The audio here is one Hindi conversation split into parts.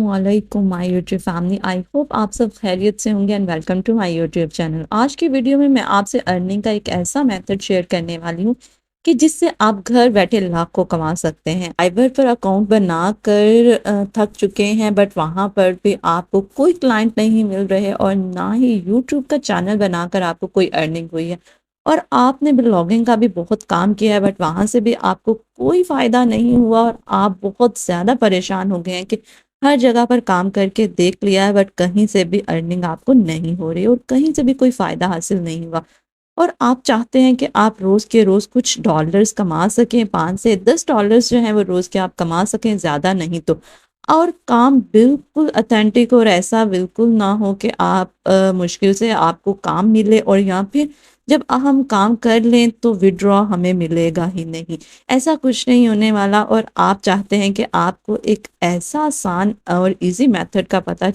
अस्सलामुअलैकुम my YouTube family. I hope आप सब खैरियत से होंगे and welcome to my YouTube channel. आज की वीडियो में मैं आपसे अर्निंग का एक ऐसा मेथड शेयर करने वाली हूँ कि जिससे आप घर बैठे लाखों कमा सकते हैं। फाइवर पर अकाउंट बना कर थक चुके हैं, बट वहाँ पर भी आपको कोई क्लाइंट नहीं मिल रहे और ना ही यूट्यूब का चैनल बनाकर आपको कोई अर्निंग हुई है। और आपने ब्लॉगिंग का भी बहुत काम किया है, बट वहाँ से भी आपको कोई फ़ायदा नहीं हुआ और आप बहुत ज़्यादा परेशान हो गए हैं कि हर जगह पर काम करके देख लिया है, बट कहीं से भी अर्निंग आपको नहीं हो रही और कहीं से भी कोई फ़ायदा हासिल नहीं हुआ। और आप चाहते हैं कि आप रोज़ के रोज़ कुछ डॉलर्स कमा सकें, 5 से 10 डॉलर्स जो हैं वो रोज़ के आप कमा सकें, ज़्यादा नहीं तो। और काम बिल्कुल ऑथेंटिक और ऐसा बिल्कुल ना हो कि आप मुश्किल से आपको काम मिले और या फिर जब हम काम कर लें तो विड्रॉ हमें मिलेगा ही नहीं। ऐसा कुछ नहीं होने वाला। और आप चाहते हैं कि आपको एक ऐसा आसान और ईज़ी मेथड का पता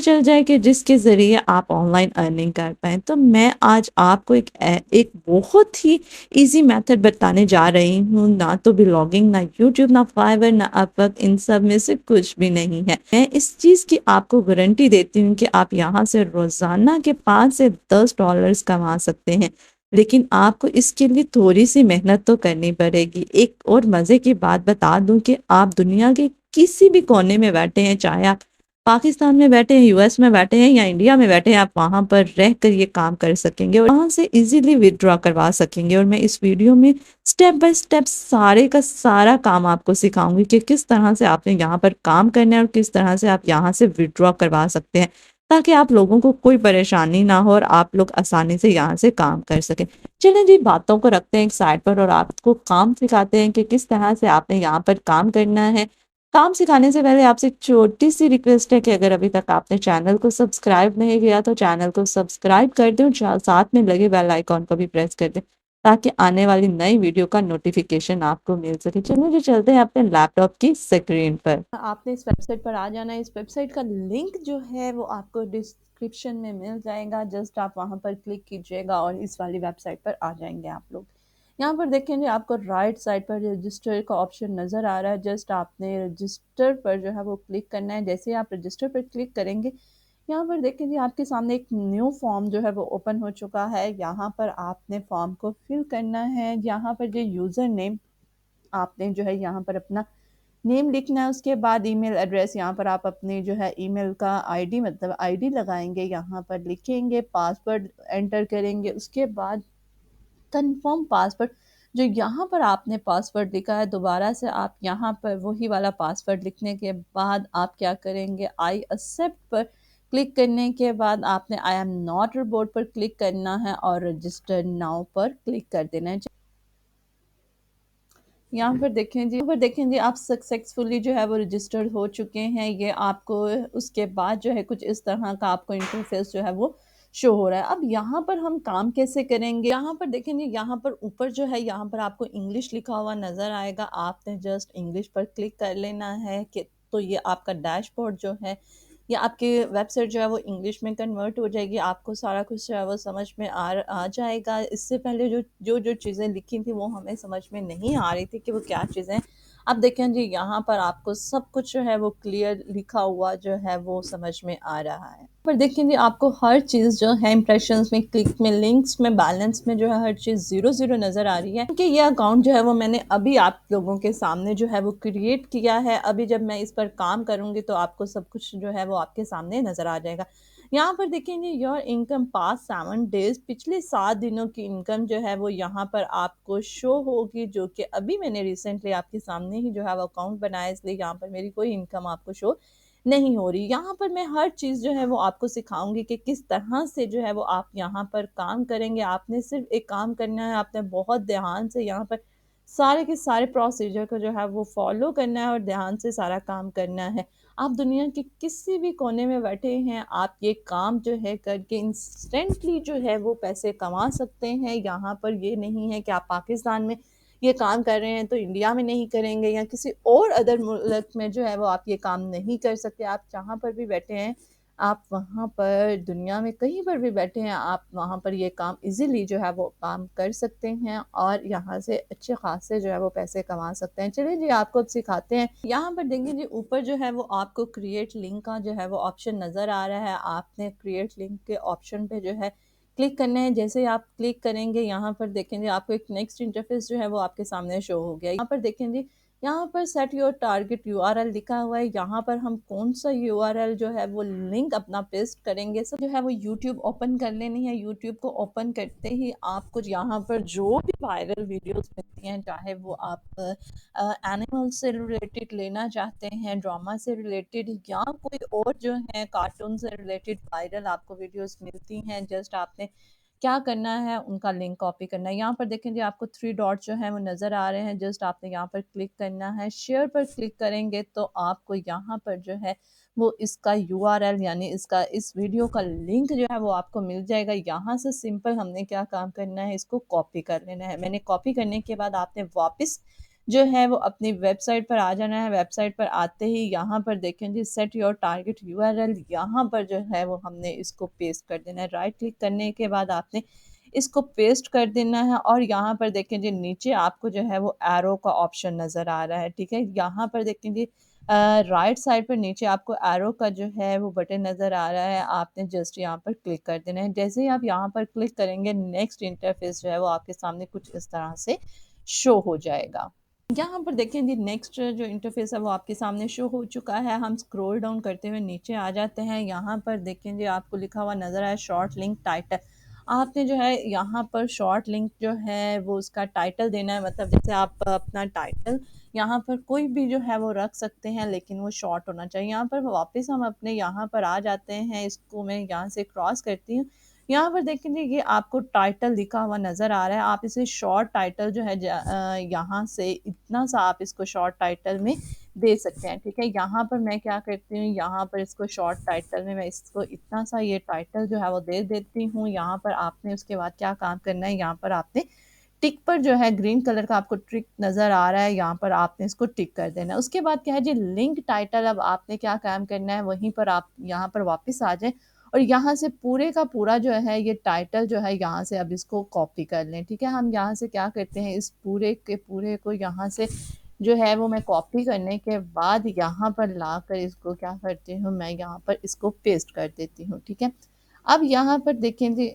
चल जाए कि जिसके ज़रिए आप ऑनलाइन अर्निंग कर पाएँ। तो मैं आज आपको एक बहुत ही ईज़ी मेथड बताने जा रही हूँ। ना तो ब्लॉगिंग, ना यूट्यूब, ना फाइवर, ना अपवर्क, इन सब में से कुछ भी नहीं है। मैं इस चीज़ की आपको गारंटी देती हूँ कि आप यहाँ से रोज़ाना के 5 से 10 डॉलर्स कमा सकते हैं। लेकिन आपको इसके लिए थोड़ी-सी मेहनत तो करनी पड़ेगी। एक और मज़े की बात बता दूँ कि आप दुनिया के किसी भी कोने में बैठे हैं, चाहे आप पाकिस्तान में बैठे हैं, यूएस में बैठे हैं या इंडिया में बैठे हैं, आप वहाँ पर रहकर ये काम कर सकेंगे और वहाँ से इज़िली विथड्रॉ करवा सकेंगे। और मैं इस वीडियो में स्टेप बाय स्टेप सारे का सारा काम आपको सिखाऊँगी कि किस तरह से आपने यहाँ पर काम करना है और किस तरह से आप यहाँ से विथड्रॉ करवा सकते हैं, ताकि आप लोगों को कोई परेशानी ना हो और आप लोग आसानी से यहाँ से काम कर सकें। चलिए जी, बातों को रखते हैं एक साइड पर और आपको काम सिखाते हैं कि किस तरह से आपने यहाँ पर काम करना है। काम सिखाने से पहले आपसे एक छोटी-सी रिक्वेस्ट है कि अगर अभी तक आपने चैनल को सब्सक्राइब नहीं किया तो चैनल को सब्सक्राइब कर दें और साथ में लगे बेल आइकॉन को भी प्रेस कर दें, ताकि आने वाली नई वीडियो का नोटिफिकेशन आपको मिल सके। चलिए जी, चलते हैं अपने लैपटॉप की स्क्रीन पर। आपने इस वेबसाइट पर आ जाना है। इस वेबसाइट का लिंक जो है वो आपको डिस्क्रिप्शन में मिल जाएगा। जस्ट आप वहाँ पर क्लिक कीजिएगा और इस वाली वेबसाइट पर आ जाएंगे आप लोग। यहाँ पर देखेंगे आपको राइट साइड पर रजिस्टर का ऑप्शन नज़र आ रहा है। जस्ट आपने रजिस्टर पर जो है वो क्लिक करना है। जैसे आप रजिस्टर पर क्लिक करेंगे, यहाँ पर देखेंगे आपके सामने एक न्यू फॉर्म जो है वो ओपन हो चुका है। यहाँ पर आपने फॉर्म को फिल करना है। यहाँ पर जो यूज़र नेम आपने जो है यहाँ पर अपना नेम लिखना है। उसके बाद ईमेल एड्रेस, यहाँ पर आप अपने जो है ईमेल का आईडी मतलब आईडी लगाएंगे, यहाँ पर लिखेंगे, पासवर्ड एंटर करेंगे। उसके बाद कंफर्म पासवर्ड, जो यहाँ पर आपने पासवर्ड लिखा है दोबारा से आप यहाँ पर वही वाला पासवर्ड लिखने के बाद आप क्या करेंगे, आई एक्सेप्ट पर क्लिक करने के बाद आपने आई एम नॉट रोबोट पर क्लिक करना है और रजिस्टर नाउ पर क्लिक कर देना है। यहाँ पर देखें जी आप सक्सेसफुली जो है वो रजिस्टर्ड हो चुके हैं। ये आपको उसके बाद जो है कुछ इस तरह का आपको इंटरफेस जो है वो शो हो रहा है। अब यहाँ पर हम काम कैसे करेंगे, यहाँ पर देखेंगे, यहाँ पर ऊपर जो है यहाँ पर आपको इंग्लिश लिखा हुआ नज़र आएगा। आपने जस्ट इंग्लिश पर क्लिक कर लेना है कि तो ये आपका डैशबोर्ड जो है या आपकी वेबसाइट जो है वो इंग्लिश में कन्वर्ट हो जाएगी। आपको सारा कुछ जो है वो समझ में आ जाएगा। इससे पहले जो चीज़ें लिखी थी वो हमें समझ में नहीं आ रही थी कि वो क्या चीज़ें। अब देखें जी यहाँ पर आपको सब कुछ जो है वो क्लियर लिखा हुआ जो है वो समझ में आ रहा है। पर देखें जी आपको हर चीज़ जो है इंप्रेशंस में, क्लिक में, लिंक्स में, बैलेंस में जो है हर चीज़ ज़ीरो ज़ीरो नज़र आ रही है, क्योंकि ये अकाउंट जो है वो मैंने अभी आप लोगों के सामने जो है वो क्रिएट किया है। अभी जब मैं इस पर काम करूँगी तो आपको सब कुछ जो है वो आपके सामने नज़र आ जाएगा। यहाँ पर देखेंगे योर इनकम पास 7 डेज, पिछले 7 दिनों की इनकम जो है वो यहाँ पर आपको शो होगी, जो कि अभी मैंने रिसेंटली आपके सामने ही जो है वो अकाउंट बनाया, इसलिए यहाँ पर मेरी कोई इनकम आपको शो नहीं हो रही। यहाँ पर मैं हर चीज़ जो है वो आपको सिखाऊंगी कि किस तरह से जो है वो आप यहाँ पर काम करेंगे। आपने सिर्फ एक काम करना है, आपने बहुत ध्यान से यहाँ पर सारे के सारे प्रोसीजर को जो है वो फॉलो करना है और ध्यान से सारा काम करना है। आप दुनिया के किसी भी कोने में बैठे हैं, आप ये काम जो है करके इंस्टेंटली जो है वो पैसे कमा सकते हैं। यहाँ पर ये नहीं है कि आप पाकिस्तान में ये काम कर रहे हैं तो इंडिया में नहीं करेंगे या किसी और अदर मुल्क में जो है वो आप ये काम नहीं कर सकते। आप जहाँ पर भी बैठे हैं आप वहाँ पर दुनिया में कहीं पर भी बैठे हैं, आप वहाँ पर ये काम ईज़िली जो है वो काम कर सकते हैं और यहाँ से अच्छे ख़ासे जो है वो पैसे कमा सकते हैं। चलिए जी, आपको अब सिखाते हैं। यहाँ पर देखिए जी, ऊपर जो है वो आपको क्रिएट लिंक का जो है वो ऑप्शन नज़र आ रहा है। आपने क्रिएट लिंक के ऑप्शन पे जो है क्लिक करना है। जैसे ही आप क्लिक करेंगे, यहाँ पर देखेंगे आपको एक नेक्स्ट इंटरफ़ेस जो है वो आपके सामने शो हो गया है। यहाँ पर देखें जी, यहाँ पर सेट योर टारगेट यूआरएल लिखा हुआ है। यहाँ पर हम कौन सा यूआरएल जो है वो लिंक अपना पेस्ट करेंगे। सब जो है वो यूट्यूब ओपन कर लेनी है। यूट्यूब को ओपन करते ही आपको यहाँ पर जो भी वायरल वीडियोस मिलती हैं, चाहे वो आप एनिमल से रिलेटेड लेना चाहते हैं, ड्रामा से रिलेटेड या कोई और जो है कार्टून से रिलेटेड वायरल आपको वीडियोस मिलती हैं, जस्ट आपने क्या करना है, उनका लिंक कॉपी करना है। यहाँ पर देखें जी, आपको 3 डॉट जो है वो नज़र आ रहे हैं। जस्ट आपने यहाँ पर क्लिक करना है। शेयर पर क्लिक करेंगे तो आपको यहाँ पर जो है वो इसका यूआरएल यानी इसका इस वीडियो का लिंक जो है वो आपको मिल जाएगा। यहाँ से सिंपल हमने क्या काम करना है, इसको कॉपी कर लेना है। मैंने कॉपी करने के बाद आपने वापस जो है वो अपनी वेबसाइट पर आ जाना है। वेबसाइट पर आते ही यहाँ पर देखें जी, सेट योर टारगेट यूआरएल, यहाँ पर जो है वो हमने इसको पेस्ट कर देना है। राइट क्लिक करने के बाद आपने इसको पेस्ट कर देना है और यहाँ पर देखें जी, नीचे आपको जो है वो एरो का ऑप्शन नज़र आ रहा है। ठीक है, यहाँ पर देखें जी, राइट साइड पर नीचे आपको एरो का जो है वो बटन नज़र आ रहा है। आपने जस्ट यहाँ पर क्लिक कर देना है। जैसे ही आप यहाँ पर क्लिक करेंगे, नेक्स्ट इंटरफेस जो है वो आपके सामने कुछ इस तरह से शो हो जाएगा। यहाँ पर देखें जी, नेक्स्ट जो इंटरफेस है वो आपके सामने शो हो चुका है। हम स्क्रॉल डाउन करते हुए नीचे आ जाते हैं। यहाँ पर देखें जी, आपको लिखा हुआ नज़र आया शॉर्ट लिंक टाइटल। आपने जो है यहाँ पर शॉर्ट लिंक जो है वो उसका टाइटल देना है। मतलब जैसे आप अपना टाइटल यहाँ पर कोई भी जो है वो रख सकते हैं, लेकिन वो शॉर्ट होना चाहिए। यहाँ पर वापस हम अपने यहाँ पर आ जाते हैं। इसको मैं यहाँ से क्रॉस करती हूँ। यहाँ पर देखेंगे ये आपको टाइटल लिखा हुआ नज़र आ रहा है। आप इसे शॉर्ट टाइटल जो है यहाँ से इतना सा आप इसको शॉर्ट टाइटल में दे सकते हैं। ठीक है, यहाँ पर मैं क्या करती हूँ, यहाँ पर इसको शॉर्ट टाइटल में मैं इसको इतना सा ये टाइटल जो है वो दे देती हूँ। यहाँ पर आपने उसके बाद क्या काम करना है, यहाँ पर आपने टिक पर जो है ग्रीन कलर का आपको टिक नज़र आ रहा है, यहाँ पर आपने इसको टिक कर देना है। उसके बाद क्या है जी, लिंक टाइटल, अब आपने क्या काम करना है, वहीं पर आप यहाँ पर वापस आ जाएँ और यहाँ से पूरे का पूरा जो है ये टाइटल जो है यहाँ से अब इसको कॉपी कर लें। ठीक है, हम यहाँ से क्या करते हैं, इस पूरे के पूरे को यहाँ से जो है वो मैं कॉपी करने के बाद यहाँ पर लाकर इसको क्या करती हूँ, मैं यहाँ पर इसको पेस्ट कर देती हूँ। ठीक है, अब यहाँ पर देखें जी,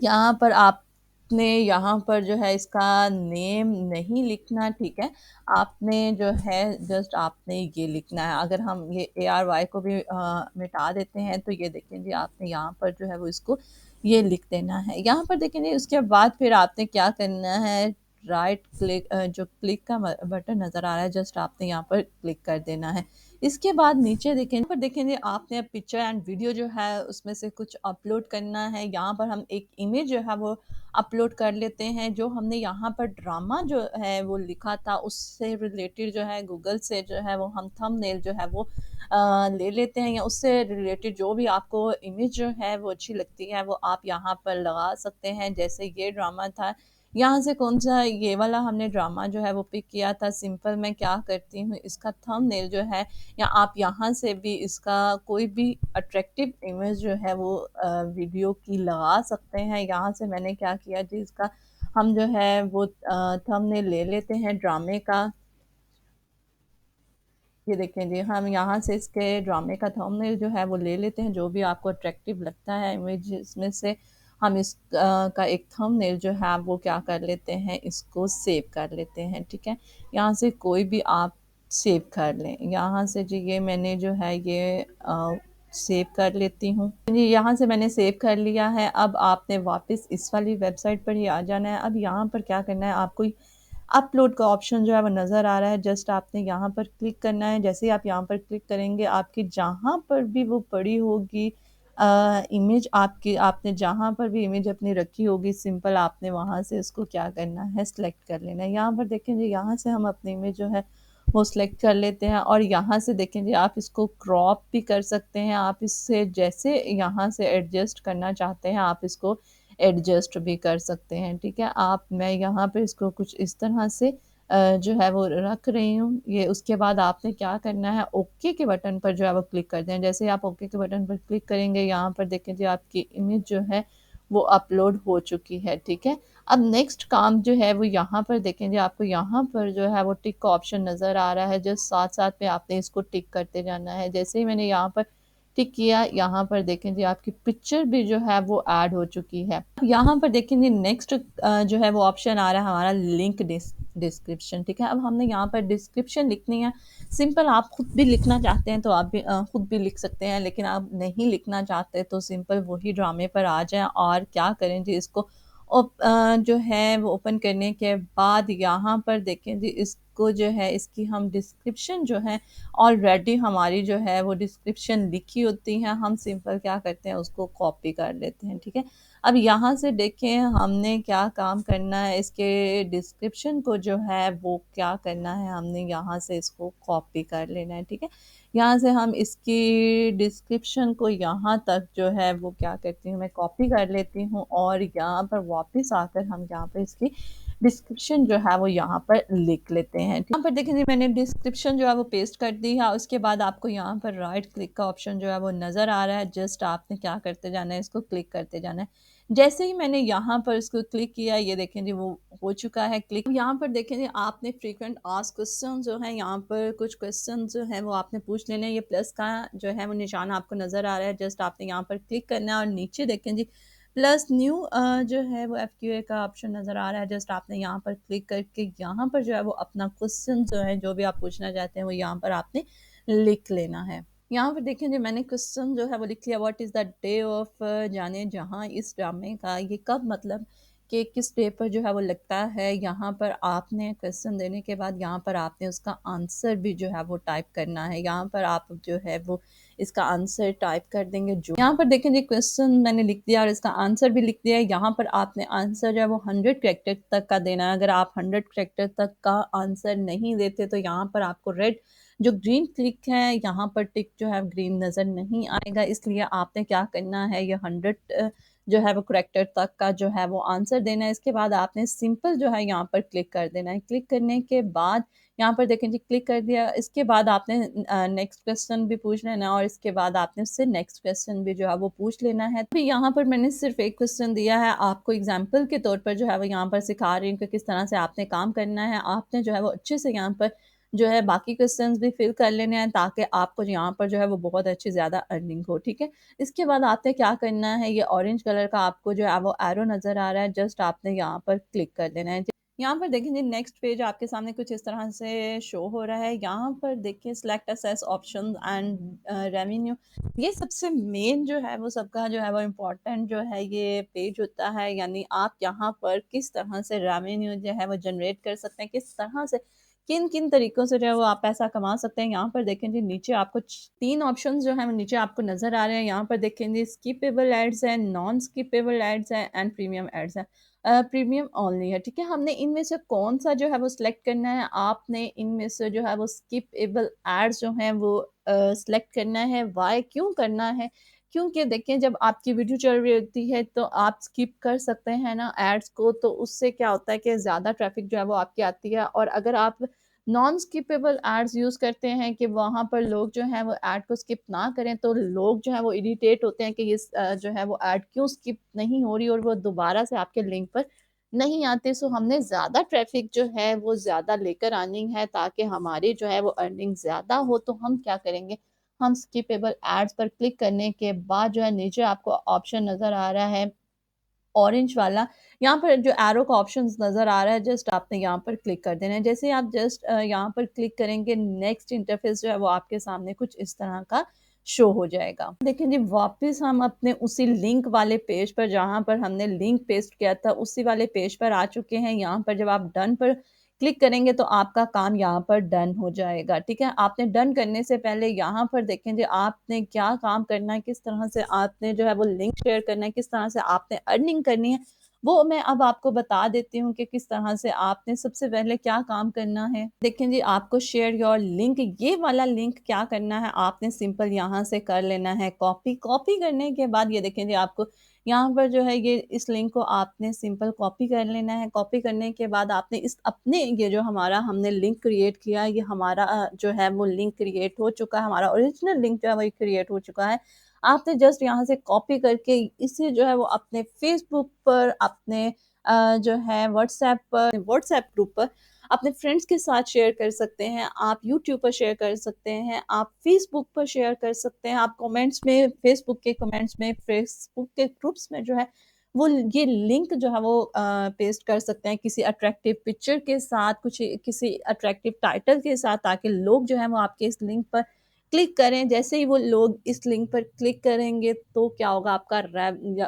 यहाँ पर आपने यहाँ पर जो है इसका नेम नहीं लिखना। ठीक है, आपने जो है जस्ट आपने ये लिखना है। अगर हम ये ARY को भी मिटा देते हैं तो ये देखें जी, आपने यहाँ पर जो है वो इसको ये लिख देना है। यहाँ पर देखें जी, उसके बाद फिर आपने क्या करना है, राइट क्लिक जो क्लिक का बटन नज़र आ रहा है, जस्ट आपने यहाँ पर क्लिक कर देना है। इसके बाद नीचे देखें पर देखेंगे आपने पिक्चर एंड वीडियो जो है उसमें से कुछ अपलोड करना है। यहाँ पर हम एक इमेज जो है वो अपलोड कर लेते हैं। जो हमने यहाँ पर ड्रामा जो है वो लिखा था उससे रिलेटेड जो है गूगल से जो है वो हम थंबनेल जो है वो ले लेते हैं, या उससे रिलेटेड जो भी आपको इमेज जो है वो अच्छी लगती है वो आप यहाँ पर लगा सकते हैं। जैसे ये ड्रामा था, यहाँ से कौन सा ये वाला हमने ड्रामा जो है वो पिक किया था। सिंपल मैं क्या करती हूँ, इसका थंबनेल जो है, या आप यहाँ से भी इसका कोई भी अट्रैक्टिव इमेज जो है वो वीडियो की लगा सकते हैं। यहाँ से मैंने क्या किया जी, इसका हम जो है वो थंबनेल ले लेते हैं ड्रामे का। ये देखें जी, हम यहाँ से इसके ड्रामे का थंबनेल जो है वो ले लेते हैं। जो भी आपको अट्रैक्टिव लगता है इमेज, इसमें से हम इस का एक थंबनेल जो है वो क्या कर लेते हैं, इसको सेव कर लेते हैं। ठीक है, यहाँ से कोई भी आप सेव कर लें। यहाँ से जी ये मैंने जो है ये सेव कर लेती हूँ जी। यहाँ से मैंने सेव कर लिया है। अब आपने वापस इस वाली वेबसाइट पर ही आ जाना है। अब यहाँ पर क्या करना है, आपको अपलोड का ऑप्शन जो है वो नज़र आ रहा है, जस्ट आपने यहाँ पर क्लिक करना है। जैसे ही आप यहाँ पर क्लिक करेंगे, आपकी जहाँ पर भी वो पड़ी होगी इमेज, आपकी आपने जहाँ पर भी इमेज अपनी रखी होगी, सिंपल आपने वहाँ से इसको क्या करना है, सेलेक्ट कर लेना है। यहाँ पर देखें जी, यहाँ से हम अपनी इमेज जो है वो सिलेक्ट कर लेते हैं और यहाँ से देखें जी, आप इसको क्रॉप भी कर सकते हैं। आप इससे जैसे यहाँ से एडजस्ट करना चाहते हैं आप इसको एडजस्ट भी कर सकते हैं। ठीक है, आप मैं यहाँ पे इसको कुछ इस तरह से जो है वो रख रही हूँ। ये उसके बाद आपने क्या करना है, ओके के बटन पर जो है वो क्लिक कर दें। जैसे ही आप ओके के बटन पर क्लिक करेंगे, यहाँ पर देखें जी आपकी इमेज जो है वो अपलोड हो चुकी है, ठीक है। अब नेक्स्ट काम जो है वो यहाँ पर देखें जी, आपको यहाँ पर जो है वो टिक का ऑप्शन नज़र आ रहा है, जस्ट साथ-साथ में आपने इसको टिक करते जाना है। जैसे ही मैंने यहाँ पर टिक किया, यहाँ पर देखें जी आपकी पिक्चर भी जो है वो ऐड हो चुकी है। यहाँ पर देखें जी नेक्स्ट जो है वो ऑप्शन आ रहा है हमारा लिंक डिस्क्रिप्शन, ठीक है। अब हमने यहाँ पर डिस्क्रिप्शन लिखनी है। सिंपल आप खुद भी लिखना चाहते हैं तो आप भी खुद भी लिख सकते हैं, लेकिन आप नहीं लिखना चाहते तो सिंपल वही ड्रामे पर आ जाएं और क्या करें जी, इसको जो है वो ओपन करने के बाद यहाँ पर देखें जी, इसको जो है इसकी हम डिस्क्रिप्शन जो है ऑलरेडी हमारी जो है वो डिस्क्रिप्शन लिखी होती है, हम सिंपल क्या करते हैं उसको कॉपी कर लेते हैं, ठीक है। अब यहाँ से देखें हमने क्या काम करना है, इसके डिस्क्रिप्शन को जो है वो क्या करना है, हमने यहाँ से इसको कॉपी कर लेना है, ठीक है। यहाँ से हम इसकी डिस्क्रिप्शन को यहाँ तक जो है वो क्या करती हूँ, मैं कॉपी कर लेती हूँ और यहाँ पर वापस आकर हम यहाँ पर इसकी डिस्क्रिप्शन जो है वो यहाँ पर लिख लेते हैं। यहाँ पर देखिए जी मैंने डिस्क्रिप्शन जो है वो पेस्ट कर दी है। उसके बाद आपको यहाँ पर राइट क्लिक का ऑप्शन जो है वो नज़र आ रहा है, जस्ट आपने क्या करते जाना है, इसको क्लिक करते जाना है। जैसे ही मैंने यहाँ पर इसको क्लिक किया, ये देखें जी वो हो चुका है क्लिक। यहाँ पर देखें जी आपने फ्रीक्वेंट आस्क्ड क्वेश्चन जो है, यहाँ पर कुछ क्वेश्चन जो है वो आपने पूछ लेने हैं। ये प्लस का जो है वो निशान आपको नज़र आ रहा है, जस्ट आपने यहाँ पर क्लिक करना है और नीचे देखें जी प्लस न्यू जो है वो FQA का ऑप्शन नज़र आ रहा है, जस्ट आपने यहाँ पर क्लिक करके यहाँ पर जो है वो अपना क्वेश्चन जो है जो भी आप पूछना चाहते हैं वो यहाँ पर आपने लिख लेना है। यहाँ पर देखें जी मैंने क्वेश्चन जो है वो लिख लिया, what is the day of जाने जहाँ, इस ड्रामे का ये कब मतलब कि किस डे पर जो है वो लगता है। यहाँ पर आपने क्वेश्चन देने के बाद यहाँ पर आपने उसका आंसर भी जो है वो टाइप करना है। यहाँ पर आप जो है वो इसका आंसर टाइप कर देंगे। जो यहाँ पर देखें जी क्वेश्चन मैंने लिख दिया और इसका आंसर भी लिख दिया है। यहाँ पर आपने आंसर जो है वो 100 कैरेक्टर तक का देना है। अगर आप 100 कैरेक्टर तक का आंसर नहीं देते तो यहाँ पर आपको रेड जो ग्रीन क्लिक है यहाँ पर टिक जो है ग्रीन नज़र नहीं आएगा, इसलिए आपने क्या करना है, ये 100 जो है वो करेक्टर तक का जो है वो आंसर देना है। इसके बाद आपने सिंपल जो है यहाँ पर क्लिक कर देना है। क्लिक करने के बाद यहाँ पर देखें जी क्लिक कर दिया। इसके बाद आपने नेक्स्ट क्वेश्चन भी पूछ लेना है और इसके बाद आपने उससे नेक्स्ट क्वेश्चन भी जो है वो पूछ लेना है। अभी यहाँ पर मैंने सिर्फ एक क्वेश्चन दिया है, आपको एग्जाम्पल के तौर पर जो है वो यहाँ पर सिखा रही हूँ कि किस तरह से आपने काम करना है। आपने जो है वो अच्छे से यहाँ पर जो है बाकी क्वेश्चंस भी फिल कर लेने हैं ताकि आपको यहाँ पर जो है वो बहुत अच्छी ज़्यादा अर्निंग हो, ठीक है। इसके बाद आपने क्या करना है, ये ऑरेंज कलर का आपको जो है वो एरो नज़र आ रहा है, जस्ट आपने यहाँ पर क्लिक कर देना है। यहाँ पर देखें जी नेक्स्ट पेज आपके सामने कुछ इस तरह से शो हो रहा है। यहाँ पर देखिए select assess option and revenue, ये सबसे मेन जो है वो सबका जो है वो इम्पोर्टेंट जो है ये पेज होता है। यानी आप यहाँ पर किस तरह से रेवेन्यू जो है वो जनरेट कर सकते हैं, किस तरह से किन किन तरीकों से जो है वो आप पैसा कमा सकते हैं। यहाँ पर देखें जी नीचे आपको 3 ऑप्शंस जो है वो नीचे आपको नज़र आ रहे हैं। यहाँ पर देखें जी स्किपेबल एड्स है, नॉन स्किपेबल एड्स है एंड प्रीमियम एड्स है। प्रीमियम ओनली है, ठीक है। हमने इनमें से कौन सा जो है वो सिलेक्ट करना है, आपने इनमें से जो है वो स्किपेबल एड्स जो हैं वो सिलेक्ट करना है। वाई क्यों करना है, क्योंकि देखिए जब आपकी वीडियो चल रही होती है तो आप स्किप कर सकते हैं ना एड्स को, तो उससे क्या होता है कि ज़्यादा ट्रैफिक जो है वो आपकी आती है। और अगर आप नॉन स्किपेबल एड्स यूज़ करते हैं कि वहाँ पर लोग जो हैं वो ऐड को स्किप ना करें, तो लोग जो है वो इरिटेट होते हैं कि ये जो है वो ऐड क्यों स्किप नहीं हो रही और वो दोबारा से आपके लिंक पर नहीं आते। सो हमने ज़्यादा ट्रैफिक जो है वो ज़्यादा लेकर आनी है ताकि हमारी जो है वो अर्निंग ज़्यादा हो। तो हम क्या करेंगे, हम स्किपेबल एड्स पर क्लिक करने के बाद जो है नीचे आपको ऑप्शन नज़र आ रहा है ऑरेंज वाला, यहाँ पर जो एरो का ऑप्शंस नज़र आ रहा है, जस्ट आपने यहाँ पर क्लिक कर देना है। जैसे ही आप जस्ट यहाँ पर क्लिक करेंगे, नेक्स्ट इंटरफेस जो है वो आपके सामने कुछ इस तरह का शो हो जाएगा। देखिए जी वापस हम अपने उसी लिंक वाले पेज पर, जहाँ पर हमने लिंक पेस्ट किया था, उसी वाले पेज पर आ चुके हैं। यहाँ पर जब आप डन पर क्लिक करेंगे तो आपका काम यहाँ पर डन हो जाएगा, ठीक है। आपने डन करने से पहले यहाँ पर देखें जी आपने क्या काम करना है, किस तरह से आपने जो है वो लिंक शेयर करना है, किस तरह से आपने अर्निंग करनी है, वो मैं अब आपको बता देती हूँ कि किस तरह से आपने सबसे पहले क्या काम करना है। देखें जी, आपको शेयर योर लिंक, ये वाला लिंक क्या करना है, आपने सिंपल यहाँ से कर लेना है कॉपी। कॉपी करने के बाद ये देखें जी, आपको यहाँ पर जो है ये इस लिंक को आपने सिंपल कॉपी कर लेना है। कॉपी करने के बाद आपने इस अपने ये जो हमारा हमने लिंक क्रिएट किया, ये हमारा जो है वो लिंक क्रिएट हो चुका है, हमारा ओरिजिनल लिंक जो है वही क्रिएट हो चुका है। आपने जस्ट यहाँ से कॉपी करके इसे जो है वो अपने फेसबुक पर, अपने जो है व्हाट्सएप पर, व्हाट्सएप ग्रुप पर अपने फ्रेंड्स के साथ शेयर कर सकते हैं, आप यूट्यूब पर शेयर कर सकते हैं, आप फेसबुक पर शेयर कर सकते हैं, आप कमेंट्स में, फेसबुक के कमेंट्स में, फेसबुक के ग्रुप्स में जो है वो ये लिंक जो है वो पेस्ट कर सकते हैं किसी अट्रैक्टिव पिक्चर के साथ, कुछ किसी अट्रैक्टिव टाइटल के साथ, ताकि लोग जो है वो आपके इस लिंक पर क्लिक करें। जैसे ही वो लोग इस लिंक पर क्लिक करेंगे तो क्या होगा, आपका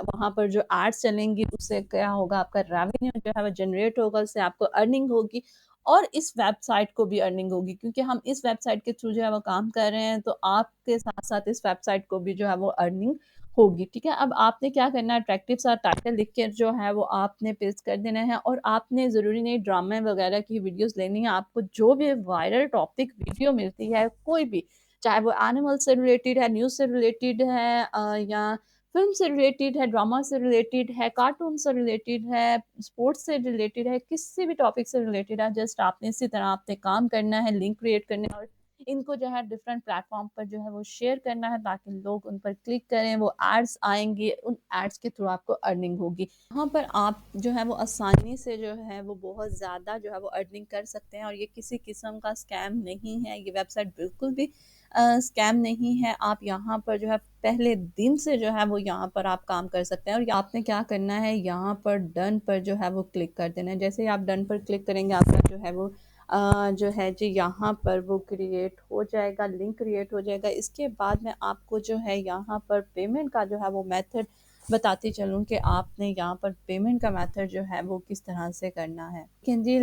वहाँ पर जो एड्स चलेंगी उससे क्या होगा, आपका रेवेन्यू जो है वो जनरेट होगा, उससे आपको अर्निंग होगी और इस वेबसाइट को भी अर्निंग होगी, क्योंकि हम इस वेबसाइट के थ्रू जो है वो काम कर रहे हैं, तो आपके साथ साथ इस वेबसाइट को भी जो है वो अर्निंग होगी। ठीक है, अब आपने क्या करना है, अट्रैक्टिव सा टाइटल लिख के जो है वो आपने पेस्ट कर देना है, और आपने ज़रूरी नहीं ड्रामे वगैरह की वीडियोस लेनी है, आपको जो भी वायरल टॉपिक वीडियो मिलती है कोई भी, चाहे वो एनिमल से रिलेटेड है, न्यूज़ से रिलेटेड है, या फ़िल्म से रिलेटेड है, ड्रामा से रिलेटेड है, कार्टून से रिलेटेड है, स्पोर्ट्स से रिलेटेड है, किसी भी टॉपिक से रिलेटेड है, जस्ट आपने इसी तरह आपने काम करना है, लिंक क्रिएट करने हैं और इनको जो है डिफरेंट प्लेटफ़ॉर्म पर जो है वो शेयर करना है, ताकि लोग उन पर क्लिक करें, वो एड्स आएँगे, उन एड्स के थ्रू आपको अर्निंग होगी। यहाँ पर आप जो है वो आसानी से जो है वो बहुत ज़्यादा जो है वो अर्निंग कर सकते हैं, और ये किसी किस्म का स्कैम नहीं है, ये वेबसाइट बिल्कुल भी स्कैम नहीं है। आप यहाँ पर जो है पहले दिन से जो है वो यहाँ पर आप काम कर सकते हैं, और आपने क्या करना है, यहाँ पर डन पर जो है वो क्लिक कर देना है। जैसे ही आप डन पर क्लिक करेंगे, आपका जो है वो जो है जी यहाँ पर वो क्रिएट हो जाएगा, लिंक क्रिएट हो जाएगा। इसके बाद में आपको जो है यहाँ पर पेमेंट का जो है वो मेथड बताती चलूँ कि आपने यहाँ पर पेमेंट का मेथड जो है वो किस तरह से करना है। लेकिन जी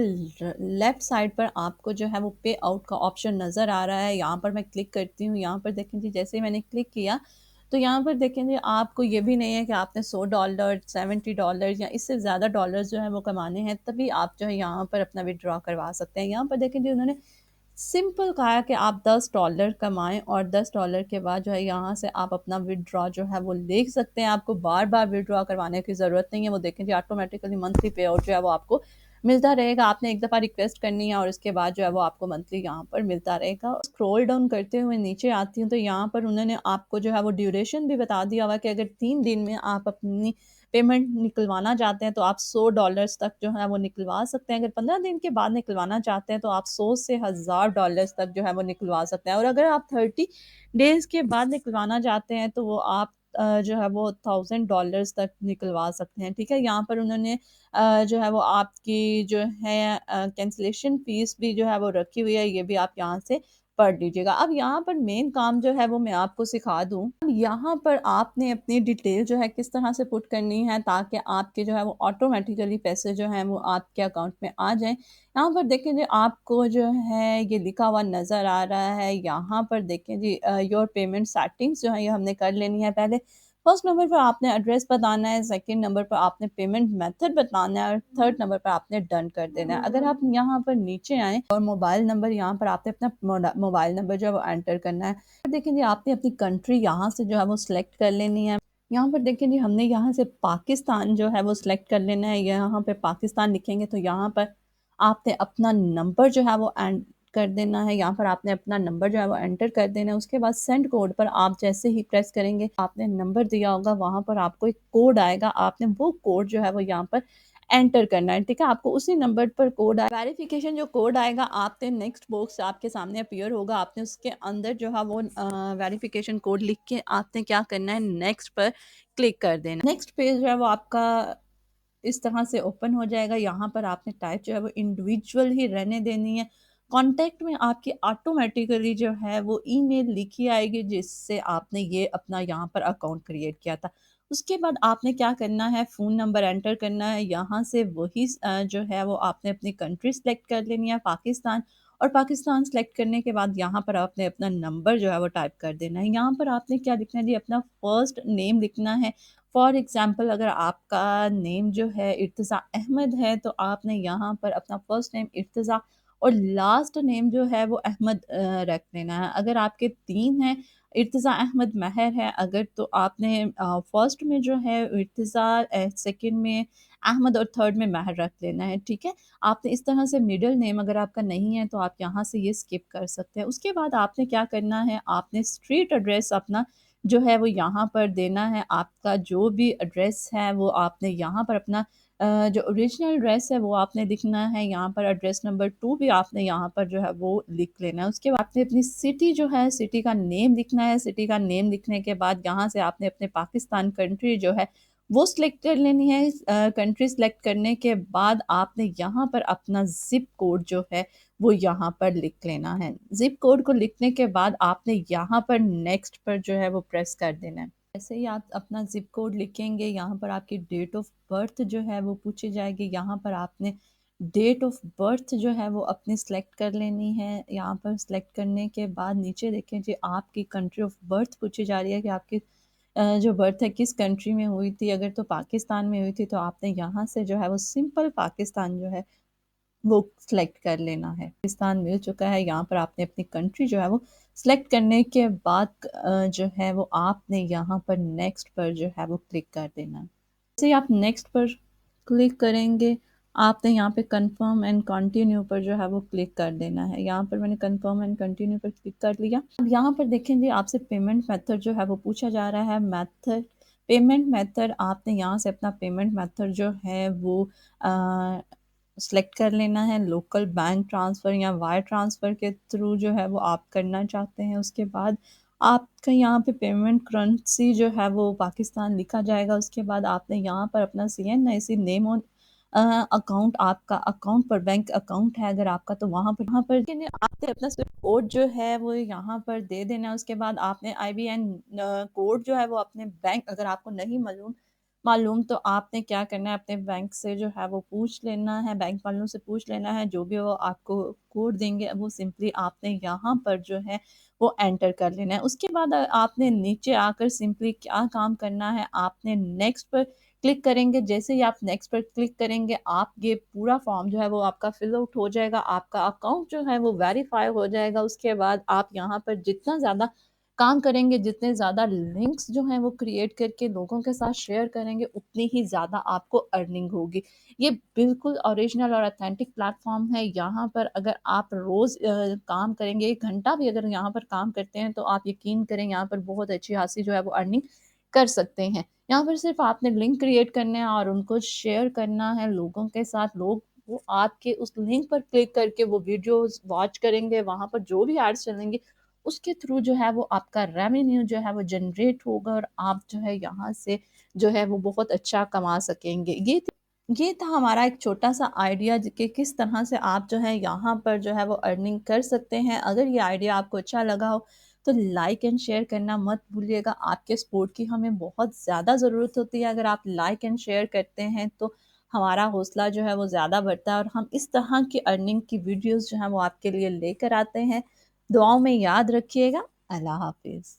लेफ्ट साइड पर आपको जो है वो पे आउट का ऑप्शन नज़र आ रहा है, यहाँ पर मैं क्लिक करती हूँ। यहाँ पर देखें जी, जैसे ही मैंने क्लिक किया तो यहाँ पर देखें जी, आपको ये भी नहीं है कि आपने $100, $70 या इससे ज़्यादा डॉलर्स जो है वो कमाने हैं, तभी आप जो है यहाँ पर अपना विड्रॉ करवा सकते हैं। यहाँ पर देखें जी, उन्होंने सिंपल कहा है कि आप $10 कमाएँ, और $10 के बाद जो है यहाँ से आप अपना विथड्रॉ जो है वो ले सकते हैं। आपको बार-बार विथड्रॉ करवाने की ज़रूरत नहीं है। वो देखें जी, ऑटोमेटिकली मंथली पे आउट जो है वो आपको मिलता रहेगा। आपने एक दफ़ा रिक्वेस्ट करनी है और उसके बाद जो है वो आपको मंथली यहाँ पर मिलता रहेगा। स्क्रॉल डाउन करते हुए नीचे आती हूँ तो यहाँ पर उन्होंने आपको जो है वो ड्यूरेशन भी बता दिया हुआ है कि अगर 3 दिन में आप अपनी पेमेंट निकलवाना चाहते हैं तो आप $100 तक जो है वो निकलवा सकते हैं। अगर 15 दिन के बाद निकलवाना चाहते हैं तो आप 100 से $1000 तक जो है वो निकलवा सकते हैं, और अगर आप 30 डेज़ के बाद निकलवाना चाहते हैं तो वो आप जो है वो $1000 तक निकलवा सकते हैं। ठीक है? यहाँ पर उन्होंने जो है वो आपकी जो है कैंसलेशन फ़ीस भी जो है वो रखी हुई है, ये भी आप यहाँ से पढ़ लीजिएगा। अब यहाँ पर मेन काम जो है वो मैं आपको सिखा दूँ। अब यहाँ पर आपने अपनी डिटेल जो है किस तरह से पुट करनी है, ताकि आपके जो है वो ऑटोमेटिकली पैसे जो हैं वो आपके अकाउंट में आ जाएँ। यहाँ पर देखें जी, आपको जो है ये लिखा हुआ नज़र आ रहा है, यहाँ पर देखें जी योर पेमेंट सेटिंग्स जो है ये हमने कर लेनी है पहले। फर्स्ट नंबर पर आपने एड्रेस बताना है, सेकंड नंबर पर आपने पेमेंट मेथड बताना है, और थर्ड नंबर पर आपने डन कर देना है। अगर आप यहाँ पर नीचे आएँ और मोबाइल नंबर, यहाँ पर आपने अपना मोबाइल नंबर जो है वो एंटर करना है। देखिए जी, आपने अपनी कंट्री यहाँ से जो है वो सिलेक्ट कर लेनी है। यहाँ पर देखिए जी, हमने यहाँ से पाकिस्तान जो है वो सिलेक्ट कर लेना है। यहाँ पे पाकिस्तान लिखेंगे तो यहाँ पर आपने अपना नंबर जो है वो कर देना है। यहाँ पर आपने अपना नंबर जो है वो एंटर कर देना है। उसके बाद सेंड कोड पर आप जैसे ही प्रेस करेंगे, आपने नंबर दिया होगा, वहाँ पर आपको एक कोड आएगा, आपने वो कोड जो है वो यहाँ पर एंटर करना है। ठीक है? आपको उसी नंबर पर कोड वेरिफिकेशन जो कोड आएगा, आपने नेक्स्ट बॉक्स आपके सामने अपीयर होगा, आपने उसके अंदर जो है वो वेरिफिकेशन कोड लिख के आपने क्या करना है, नेक्स्ट पर क्लिक कर देना। नेक्स्ट पेज जो है वो आपका इस तरह से ओपन हो जाएगा। यहाँ पर आपने टाइप जो है वो इंडिविजुअल ही रहने देनी है। कॉन्टैक्ट में आपकी ऑटोमेटिकली जो है वो ईमेल लिखी आएगी, जिससे आपने ये अपना यहाँ पर अकाउंट क्रिएट किया था। उसके बाद आपने क्या करना है, फ़ोन नंबर एंटर करना है। यहाँ से वही जो है वो आपने अपनी कंट्री सेलेक्ट कर लेनी है, पाकिस्तान, और पाकिस्तान सेलेक्ट करने के बाद यहाँ पर आपने अपना नंबर जो है वो टाइप कर देना है। यहाँ पर आपने क्या लिखना है जी, अपना फर्स्ट नेम लिखना है। फॉर एग्ज़ाम्पल अगर आपका नेम जो है इर्तिज़ा अहमद है, तो आपने यहाँ पर अपना फर्स्ट नेम इर्तिज़ा और लास्ट नेम जो है वो अहमद रख लेना है। अगर आपके 3 हैं, इर्तिज़ा अहमद महर है अगर, तो आपने फर्स्ट में जो है इर्तिज़ा, सेकंड में अहमद और थर्ड में महर रख लेना है, ठीक है? आपने इस तरह से मिडल नेम अगर आपका नहीं है तो आप यहाँ से ये स्किप कर सकते हैं। उसके बाद आपने क्या करना है, आपने स्ट्रीट एड्रेस अपना जो है वो यहाँ पर देना है। आपका जो भी एड्रेस है वो आपने यहाँ पर अपना जो ओरिजिनल एड्रेस है वो आपने लिखना है। यहाँ पर एड्रेस नंबर 2 भी आपने यहाँ पर जो है वो लिख लेना है। उसके बाद आपने अपनी सिटी जो है, सिटी का नेम लिखना है। सिटी का नेम लिखने के बाद यहाँ से आपने अपने पाकिस्तान कंट्री जो है वो सिलेक्ट कर लेनी है। कंट्री सिलेक्ट करने के बाद आपने यहाँ पर अपना ज़िप कोड जो है वो यहाँ पर लिख लेना है। ज़िप कोड को लिखने के बाद आपने यहाँ पर नेक्स्ट पर जो है वो प्रेस कर देना है। जैसे ही आप अपना ज़िप कोड लिखेंगे, यहाँ पर आपकी डेट ऑफ़ बर्थ जो है वो पूछी जाएगी। यहाँ पर आपने डेट ऑफ़ बर्थ जो है वो अपनी सेलेक्ट कर लेनी है। यहाँ पर सेलेक्ट करने के बाद नीचे देखें जी, आपकी कंट्री ऑफ़ बर्थ पूछी जा रही है कि आपकी जो बर्थ है किस कंट्री में हुई थी। अगर तो पाकिस्तान में हुई थी तो आपने यहाँ से जो है वो सिंपल पाकिस्तान जो है वो सिलेक्ट कर लेना है। पाकिस्तान मिल चुका है, यहाँ पर आपने अपनी कंट्री जो है वो सिलेक्ट करने के बाद जो है वो आपने यहाँ पर नेक्स्ट पर जो है वो क्लिक कर देना है। जैसे ही आप नेक्स्ट पर क्लिक करेंगे, आपने यहाँ पे कन्फर्म एंड कंटिन्यू पर जो है वो क्लिक कर देना है। यहाँ पर मैंने कन्फर्म एंड कंटिन्यू पर क्लिक कर लिया। अब यहाँ पर देखेंगे आपसे पेमेंट मेथड जो है वो पूछा जा रहा है। पेमेंट मेथड आपने यहाँ से अपना पेमेंट मेथड जो है वो अ, सेलेक्ट कर लेना है। लोकल बैंक ट्रांसफ़र या वायर ट्रांसफ़र के थ्रू जो है वो आप करना चाहते हैं। उसके बाद आपका यहाँ पे पेमेंट करेंसी जो है वो पाकिस्तान लिखा जाएगा। उसके बाद आपने यहाँ पर अपना सीएनआईसी नेम और अकाउंट, आपका अकाउंट पर बैंक अकाउंट है अगर आपका, तो वहाँ पर लेकिन आपने अपना स्विफ्ट कोड जो है वो यहाँ पर दे देना है। उसके बाद आपने आईबीएन कोड जो है वो अपने बैंक, अगर आपको नहीं मालूम मालूम तो आपने क्या करना है, अपने बैंक से जो है वो पूछ लेना है, बैंक वालों से पूछ लेना है। जो भी वो आपको कोड देंगे वो सिंपली आपने यहाँ पर जो है वो एंटर कर लेना है। उसके बाद आपने नीचे आकर सिंपली क्या काम करना है, आपने नेक्स्ट पर क्लिक करेंगे। जैसे ही आप नेक्स्ट पर क्लिक करेंगे, आप ये पूरा फॉर्म जो है वो आपका फिल आउट हो जाएगा, आपका अकाउंट जो है वो वेरीफाई हो जाएगा। उसके बाद आप यहाँ पर जितना ज़्यादा काम करेंगे, जितने ज़्यादा लिंक्स जो हैं वो क्रिएट करके लोगों के साथ शेयर करेंगे, उतनी ही ज़्यादा आपको अर्निंग होगी। ये बिल्कुल ओरिजिनल और ऑथेंटिक प्लेटफ़ॉर्म है। यहाँ पर अगर आप रोज़ काम करेंगे, 1 घंटा भी अगर यहाँ पर काम करते हैं, तो आप यकीन करें यहाँ पर बहुत अच्छी खासी जो है वो अर्निंग कर सकते हैं। यहाँ पर सिर्फ़ आपने लिंक क्रिएट करने हैं और उनको शेयर करना है लोगों के साथ। लोग वो आपके उस लिंक पर क्लिक करके वो वीडियोज़ वॉच करेंगे, वहाँ पर जो भी एड्स चलेंगे उसके थ्रू जो है वो आपका रेवेन्यू जो है वो जनरेट होगा और आप जो है यहाँ से जो है वो बहुत अच्छा कमा सकेंगे। ये था हमारा एक छोटा-सा आइडिया कि किस तरह से आप जो है यहाँ पर जो है वो अर्निंग कर सकते हैं। अगर ये आइडिया आपको अच्छा लगा हो तो लाइक एंड शेयर करना मत भूलिएगा। आपके सपोर्ट की हमें बहुत ज़्यादा ज़रूरत होती है। अगर आप लाइक एंड शेयर करते हैं तो हमारा हौसला जो है वो ज़्यादा बढ़ता है और हम इस तरह की अर्निंग की वीडियोज़ जो हैं वो आपके लिए लेकर आते हैं। दुआओं में याद रखिएगा। अल्लाह हाफ़िज़।